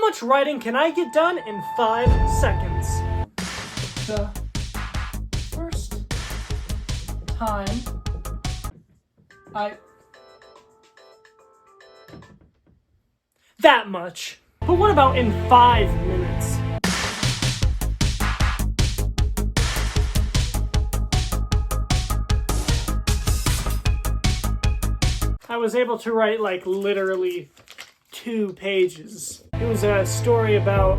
How much writing can I get done in 5 seconds? The first time that much. But what about in 5 minutes? I was able to write like literally 2 pages. It was a story about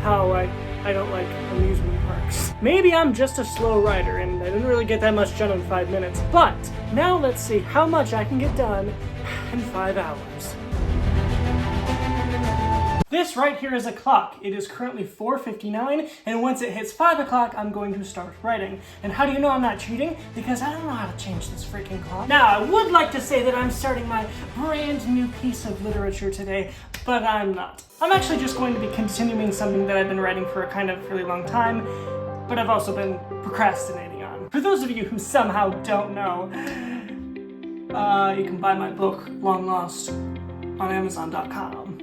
how I don't like amusement parks. Maybe I'm just a slow writer and I didn't really get that much done in 5 minutes. But now let's see how much I can get done in 5 hours. This right here is a clock. It is currently 4:59, and once it hits 5 o'clock, I'm going to start writing. And how do you know I'm not cheating? Because I don't know how to change this freaking clock. Now, I would like to say that I'm starting my brand new piece of literature today, but I'm not. I'm actually just going to be continuing something that I've been writing for a kind of really long time, but I've also been procrastinating on. For those of you who somehow don't know, you can buy my book, Long Lost, on Amazon.com.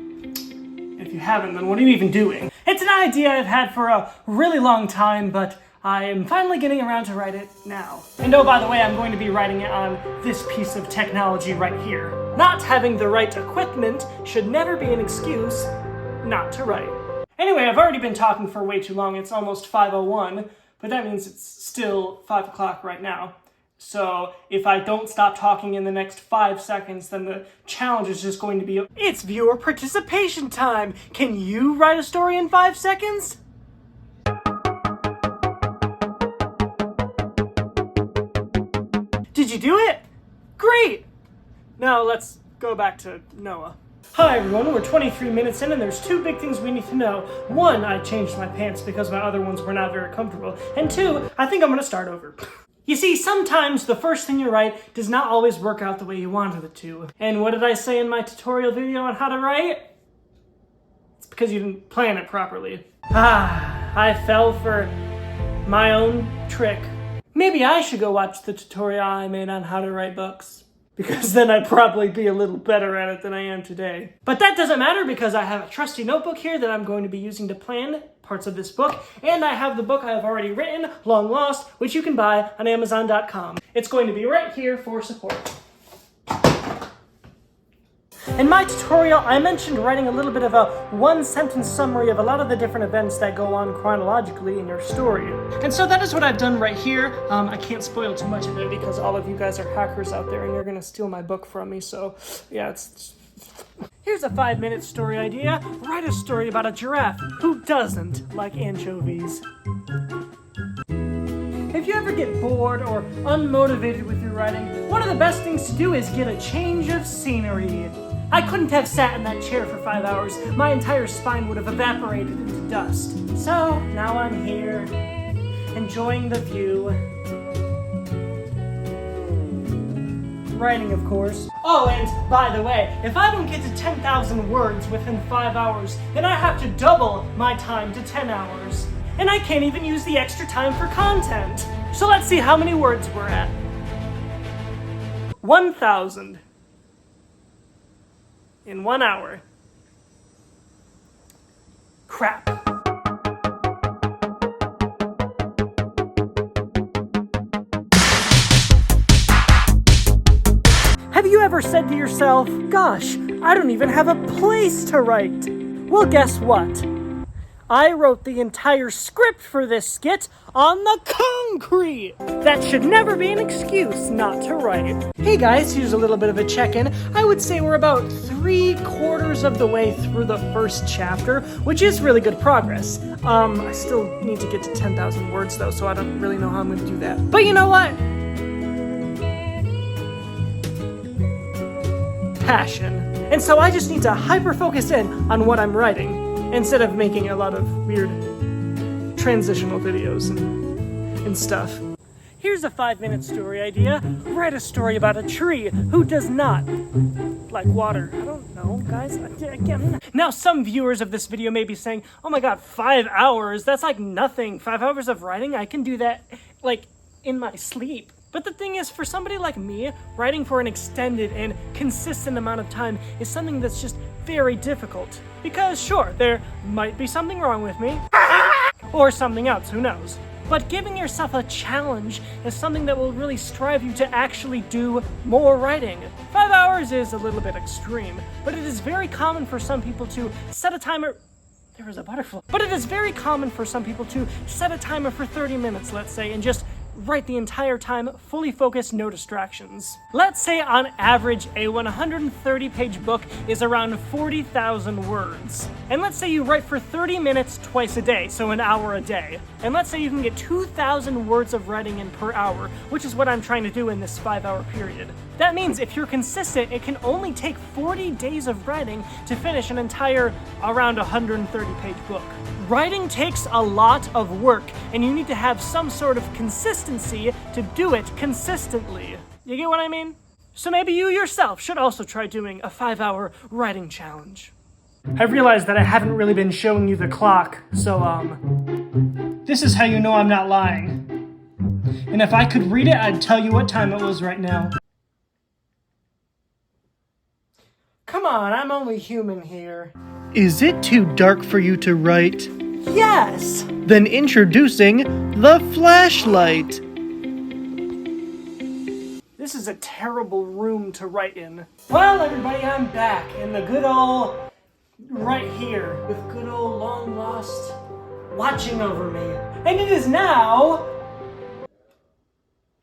If you haven't, then what are you even doing? It's an idea I've had for a really long time, but I am finally getting around to write it now. And oh, by the way, I'm going to be writing it on this piece of technology right here. Not having the right equipment should never be an excuse not to write. Anyway, I've already been talking for way too long. It's almost 5:01, but that means it's still 5 o'clock right now. So if I don't stop talking in the next 5 seconds, then the challenge is just going to be, it's viewer participation time. Can you write a story in 5 seconds? Did you do it? Great! Now let's go back to Noah. Hi everyone, we're 23 minutes in and there's 2 big things we need to know. 1, I changed my pants because my other ones were not very comfortable. And 2, I think I'm gonna start over. You see, sometimes the first thing you write does not always work out the way you wanted it to. And what did I say in my tutorial video on how to write? It's because you didn't plan it properly. I fell for my own trick. Maybe I should go watch the tutorial I made on how to write books, because then I'd probably be a little better at it than I am today. But that doesn't matter because I have a trusty notebook here that I'm going to be using to plan parts of this book, and I have the book I have already written, Long Lost, which you can buy on Amazon.com. It's going to be right here for support. In my tutorial, I mentioned writing a little bit of a 1-sentence summary of a lot of the different events that go on chronologically in your story. And so that is what I've done right here. I can't spoil too much of it because all of you guys are hackers out there and you're gonna steal my book from me, so yeah, Here's a 5-minute story idea. Write a story about a giraffe who doesn't like anchovies. If you ever get bored or unmotivated with your writing, one of the best things to do is get a change of scenery. I couldn't have sat in that chair for 5 hours. My entire spine would have evaporated into dust. So now I'm here, enjoying the view. Writing, of course. Oh, and by the way, if I don't get to 10,000 words within 5 hours, then I have to double my time to 10 hours. And I can't even use the extra time for content. So let's see how many words we're at. 1,000. In 1 hour. Crap. Have you ever said to yourself, gosh, I don't even have a place to write? Well, guess what? I wrote the entire script for this skit on the concrete. That should never be an excuse not to write. Hey guys, here's a little bit of a check-in. I would say we're about 3/4 of the way through the first chapter, which is really good progress. I still need to get to 10,000 words though, so I don't really know how I'm gonna do that. But you know what? Passion. And so I just need to hyper-focus in on what I'm writing, instead of making a lot of weird transitional videos and stuff. Here's a 5-minute story idea. Write a story about a tree who does not like water. I don't know, guys. Again. Now, some viewers of this video may be saying, oh my god, 5 hours? That's like nothing. 5 hours of writing? I can do that, like, in my sleep. But the thing is, for somebody like me, writing for an extended and consistent amount of time is something that's just very difficult. Because sure, there might be something wrong with me, or something else, who knows. But giving yourself a challenge is something that will really strive you to actually do more writing. 5 hours is a little bit extreme, but it is very common for some people to set a timer. There was a butterfly. But it is very common for some people to set a timer for 30 minutes, let's say, and just write the entire time, fully focused, no distractions. Let's say on average, a 130-page book is around 40,000 words. And let's say you write for 30 minutes twice a day, so an hour a day. And let's say you can get 2,000 words of writing in per hour, which is what I'm trying to do in this 5-hour period. That means if you're consistent, it can only take 40 days of writing to finish an entire, around 130-page book. Writing takes a lot of work, and you need to have some sort of consistency to do it consistently. You get what I mean? So maybe you yourself should also try doing a 5-hour writing challenge. I've realized that I haven't really been showing you the clock, so this is how you know I'm not lying. And if I could read it, I'd tell you what time it was right now. Come on, I'm only human here. Is it too dark for you to write? Yes! Then introducing the flashlight. This is a terrible room to write in. Well, everybody, I'm back in the good old right here with good old long lost watching over me. And it is now...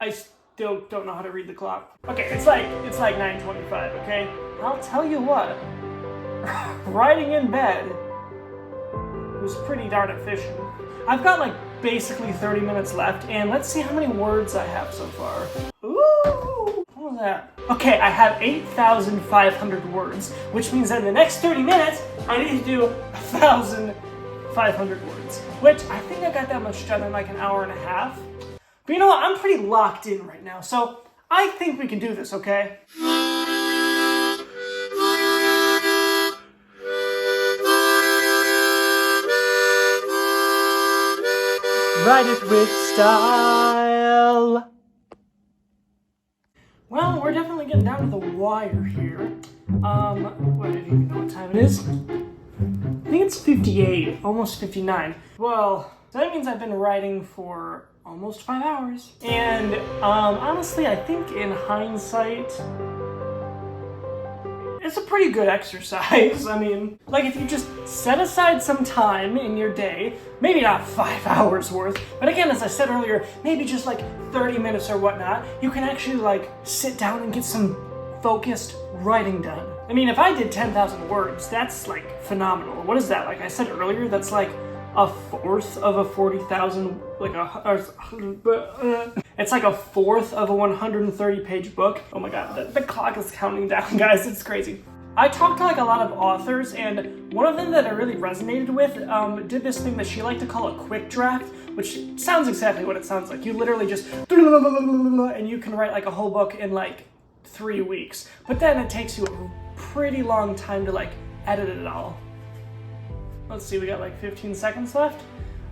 I still don't know how to read the clock. Okay, it's like 9:25, okay? I'll tell you what. Writing in bed was pretty darn efficient. I've got like basically 30 minutes left, and let's see how many words I have so far. Ooh, what was that? Okay, I have 8,500 words, which means that in the next 30 minutes, I need to do 1,500 words, which I think I got that much done in like an hour and a half. But you know what? I'm pretty locked in right now, so I think we can do this, okay? Write it with style. Well, we're definitely getting down to the wire here. What, I didn't even know what time it is. I think it's 58, almost 59. Well, so that means I've been writing for almost 5 hours. And honestly, I think in hindsight, it's a pretty good exercise. I mean, like if you just set aside some time in your day, maybe not 5 hours worth, but again, as I said earlier, maybe just like 30 minutes or whatnot, you can actually like sit down and get some focused writing done. I mean, if I did 10,000 words, that's like phenomenal. What is that? Like I said earlier, that's like a fourth of a 40,000, like it's like a fourth of a 130-page book. Oh my god, the clock is counting down, guys, it's crazy. I talked to like a lot of authors, and one of them that I really resonated with did this thing that she liked to call a quick draft, which sounds exactly what it sounds like. You literally just, and you can write like a whole book in like 3 weeks, but then it takes you a pretty long time to like edit it all. Let's see, we got like 15 seconds left.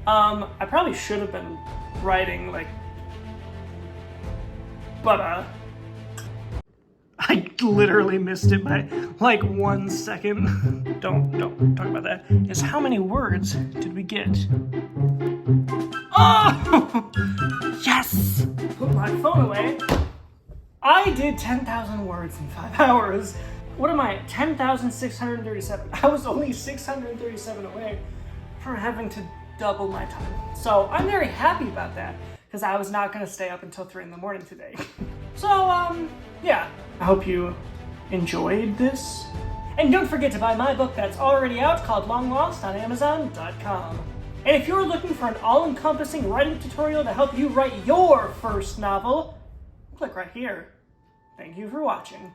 I probably should have been writing like, but I literally missed it by like 1 second. Don't talk about that. Is how many words did we get? Oh! Yes! Put my phone away. I did 10,000 words in 5 hours. What am I, 10,637? I was only 637 away from having to double my time. So I'm very happy about that, because I was not gonna stay up until 3 in the morning today. So, yeah. I hope you enjoyed this. And don't forget to buy my book that's already out called Long Lost on Amazon.com. And if you're looking for an all-encompassing writing tutorial to help you write your first novel, click right here. Thank you for watching.